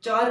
4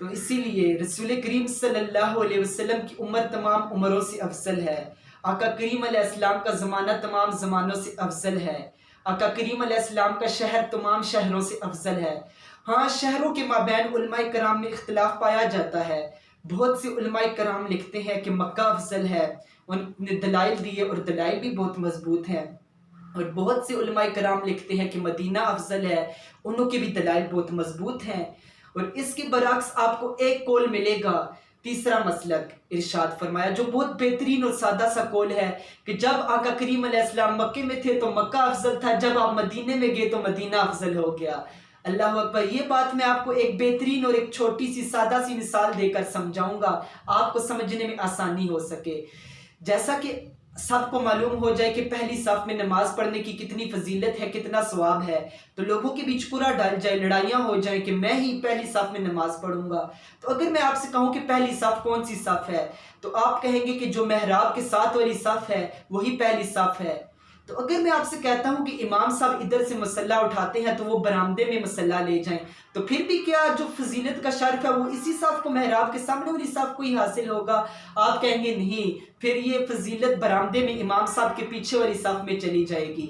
تو اسی لیے رسول کریم صلی اللہ علیہ وسلم کی عمر تمام عمروں سے افضل ہے، آقا کریم علیہ السلام کا زمانہ تمام زمانوں سے افضل ہے، آقا کریم علیہ السلام کا شہر تمام شہروں سے افضل ہے۔ ہاں، شہروں کے مابین علماء کرام میں اختلاف پایا جاتا ہے۔ بہت سے علماء کرام لکھتے ہیں کہ مکہ افضل ہے، ان نے دلائل دیے اور دلائل بھی بہت مضبوط ہیں، اور بہت سے علماء کرام لکھتے ہیں کہ مدینہ افضل ہے، انہوں کے بھی دلائل بہت مضبوط ہیں۔ اور اس کے برعکس آپ کو ایک قول ملے گا، تیسرا مسلک ارشاد فرمایا جو بہت بہترین اور سادہ سا قول ہے کہ جب آقا کریم علیہ السلام مکے میں تھے تو مکہ افضل تھا، جب آپ مدینے میں گئے تو مدینہ افضل ہو گیا۔ اللہ اکبر۔ یہ بات میں آپ کو ایک بہترین اور ایک چھوٹی سی سادہ سی مثال دے کر سمجھاؤں گا، آپ کو سمجھنے میں آسانی ہو سکے۔ جیسا کہ سب کو معلوم ہو جائے کہ پہلی صف میں نماز پڑھنے کی کتنی فضیلت ہے، کتنا ثواب ہے، تو لوگوں کے بیچ پورا ڈال جائے، لڑائیاں ہو جائیں کہ میں ہی پہلی صف میں نماز پڑھوں گا۔ تو اگر میں آپ سے کہوں کہ پہلی صف کون سی صف ہے، تو آپ کہیں گے کہ جو محراب کے ساتھ والی صف ہے وہی پہلی صف ہے۔ تو اگر میں آپ سے کہتا ہوں کہ امام صاحب ادھر سے مصلی اٹھاتے ہیں تو وہ برآمدے میں مصلی لے جائیں، تو پھر بھی کیا جو فضیلت کا شرف ہے وہ اسی صف کو، محراب کے سامنے والی صف کو ہی حاصل ہوگا؟ آپ کہیں گے نہیں، پھر یہ فضیلت برآمدے میں امام صاحب کے پیچھے والی صف میں چلی جائے گی۔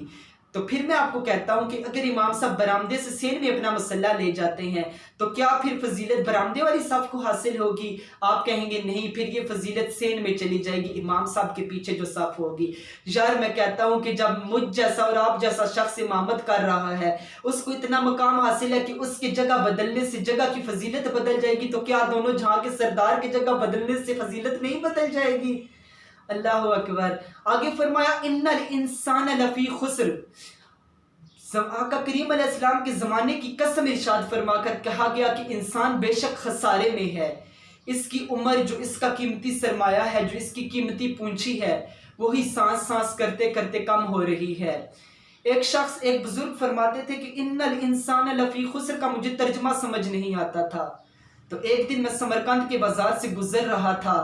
تو پھر میں آپ کو کہتا ہوں کہ اگر امام صاحب برآمدے سے سین میں اپنا مصلی لے جاتے ہیں تو کیا پھر فضیلت برآمدے والی صف کو حاصل ہوگی؟ آپ کہیں گے نہیں، پھر یہ فضیلت سین میں چلی جائے گی، امام صاحب کے پیچھے جو صف ہوگی۔ یار میں کہتا ہوں کہ جب مجھ جیسا اور آپ جیسا شخص امامت کر رہا ہے، اس کو اتنا مقام حاصل ہے کہ اس کی جگہ بدلنے سے جگہ کی فضیلت بدل جائے گی، تو کیا دونوں جہاں کے سردار کی جگہ بدلنے سے فضیلت نہیں بدل جائے گی؟ اللہ اکبر۔ آگے فرمایا ان الانسان لفی خسر، آقا کریم علیہ السلام کے زمانے کی قسم ارشاد فرما کر کہا گیا کہ انسان بے شک خسارے میں ہے، اس کی عمر جو اس کا قیمتی سرمایہ ہے، جو اس کی قیمتی پونچھی ہے، وہی سانس سانس کرتے کرتے کم ہو رہی ہے۔ ایک بزرگ فرماتے تھے کہ ان الانسان لفی خسر کا مجھے ترجمہ سمجھ نہیں آتا تھا، تو ایک دن میں سمرقند کے بازار سے گزر رہا تھا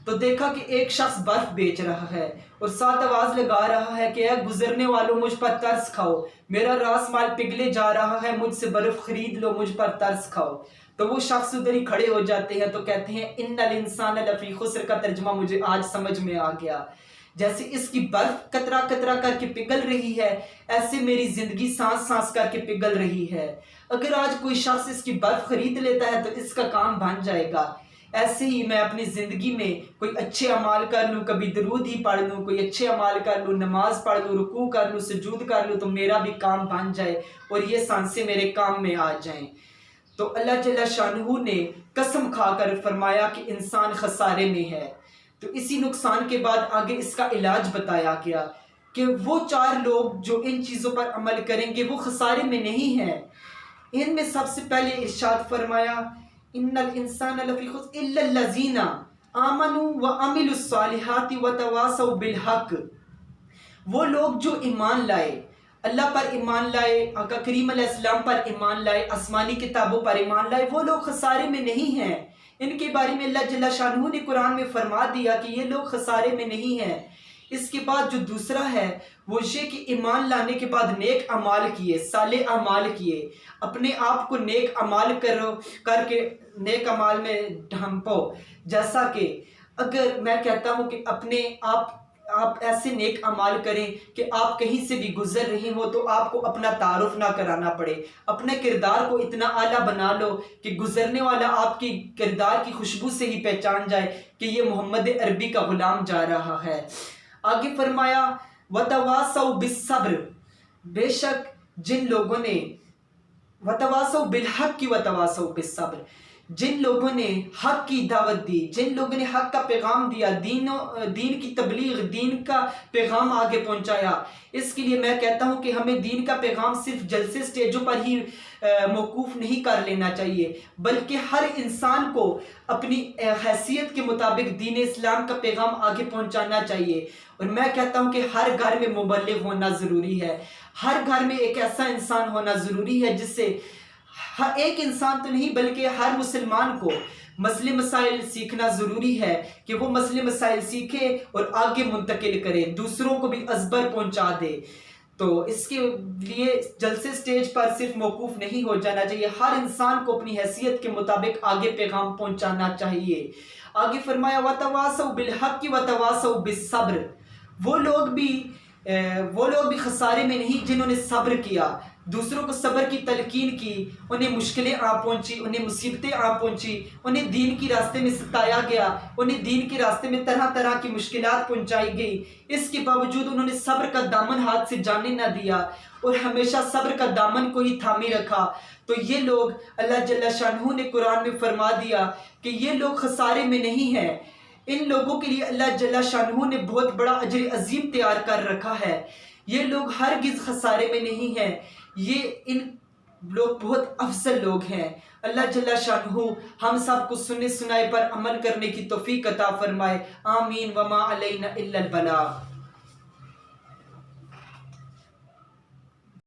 تو دیکھا کہ ایک شخص برف بیچ رہا ہے اور ساتھ آواز لگا رہا ہے کہ اے گزرنے والوں مجھ پر ترس کھاؤ، میرا راس مال پگھلے جا رہا ہے، مجھ سے برف خرید لو، مجھ پر ترس کھاؤ۔ تو وہ شخص ادھر ہی کھڑے ہو جاتے ہیں تو کہتے ہیں ان الانسان لفی خسر کا ترجمہ مجھے آج سمجھ میں آ گیا، جیسے اس کی برف قطرہ قطرہ کر کے پگھل رہی ہے، ایسے میری زندگی سانس سانس کر کے پگھل رہی ہے۔ اگر آج کوئی شخص اس کی برف خرید لیتا ہے تو اس کا کام بن جائے گا۔ ایسے ہی میں اپنی زندگی میں کوئی اچھے اعمال کر لوں، کبھی درود ہی پڑھ لوں، کوئی اچھے اعمال کر لوں، نماز پڑھ لوں، رکوع کر لوں، سجود کر لوں، تو میرا بھی کام بن جائے اور یہ سانسیں میرے کام میں آ جائیں۔ تو اللہ جل شانہ نے قسم کھا کر فرمایا کہ انسان خسارے میں ہے۔ تو اسی نقصان کے بعد آگے اس کا علاج بتایا گیا کہ وہ 4 لوگ جو ان چیزوں پر عمل کریں گے وہ خسارے میں نہیں ہیں۔ ان میں سب سے پہلے ارشاد فرمایا ان الانسان لفی خسر الا الذین آمنوا وعملوا الصالحات وتواصوا بالحق، وہ لوگ جو ایمان لائے، اللہ پر ایمان لائے، آقا کریم علیہ السلام پر ایمان لائے، آسمانی کتابوں پر ایمان لائے، وہ لوگ خسارے میں نہیں ہیں۔ ان کے بارے میں اللہ جل شانہ نے قرآن میں فرما دیا کہ یہ لوگ خسارے میں نہیں ہیں۔ اس کے بعد جو دوسرا ہے وہ یہ کہ ایمان لانے کے بعد نیک اعمال کیے، صالح اعمال کیے، اپنے آپ کو نیک اعمال کر کے نیک اعمال میں ڈھانپو۔ جیسا کہ اگر میں کہتا ہوں کہ اپنے آپ ایسے نیک اعمال کریں کہ آپ کہیں سے بھی گزر رہی ہو تو آپ کو اپنا تعارف نہ کرانا پڑے، اپنے کردار کو اتنا اعلیٰ بنا لو کہ گزرنے والا آپ کی کردار کی خوشبو سے ہی پہچان جائے کہ یہ محمد عربی کا غلام جا رہا ہے۔ آگے فرمایا وَتَوَاصَوْا بِالصَّبْرِ، بے شک جن لوگوں نے وَتَوَاصَوْا بِالْحَقِّ وَتَوَاصَوْا بِالصَّبْرِ، جن لوگوں نے حق کی دعوت دی، جن لوگوں نے حق کا پیغام دیا، دین کی تبلیغ، دین کا پیغام آگے پہنچایا، اس کے لیے میں کہتا ہوں کہ ہمیں دین کا پیغام صرف جلسے سٹیجوں پر ہی موقوف نہیں کر لینا چاہیے، بلکہ ہر انسان کو اپنی حیثیت کے مطابق دین اسلام کا پیغام آگے پہنچانا چاہیے۔ اور میں کہتا ہوں کہ ہر گھر میں مبلغ ہونا ضروری ہے، ہر گھر میں ایک ایسا انسان ہونا ضروری ہے جس سے ایک انسان تو نہیں بلکہ ہر مسلمان کو مسئلے مسائل سیکھنا ضروری ہے کہ وہ مسئلے مسائل سیکھے اور آگے منتقل کرے، دوسروں کو بھی ازبر پہنچا دے۔ تو اس کے لیے جلسے سٹیج پر صرف موقوف نہیں ہو جانا چاہیے، ہر انسان کو اپنی حیثیت کے مطابق آگے پیغام پہنچانا چاہیے۔ آگے فرمایا وَتَوَاسَوْا بِالْحَقِّ وَتَوَاسَوْا بِالصَّبْرِ، وہ لوگ بھی خسارے میں نہیں جنہوں نے صبر کیا، دوسروں کو صبر کی تلقین کی، انہیں مشکلیں آ پہنچی، انہیں مصیبتیں آ پہنچی، انہیں دین کی راستے میں ستایا گیا، انہیں دین کے راستے میں طرح طرح کی مشکلات پہنچائی گئی، اس کے باوجود انہوں نے صبر کا دامن ہاتھ سے جانے نہ دیا اور ہمیشہ صبر کا دامن کو ہی تھامے رکھا، تو یہ لوگ اللہ جل شانہ نے قرآن میں فرما دیا کہ یہ لوگ خسارے میں نہیں ہیں۔ ان لوگوں کے لیے اللہ جل شانہ نے بہت بڑا اجر عظیم تیار کر رکھا ہے، یہ لوگ ہرگز خسارے میں نہیں ہیں، ان لوگ بہت افضل لوگ ہیں۔ اللہ جل شانہ ہم سب کو سننے سنائے پر عمل کرنے کی توفیق عطا فرمائے، آمین، وما علینا الا البلاغ۔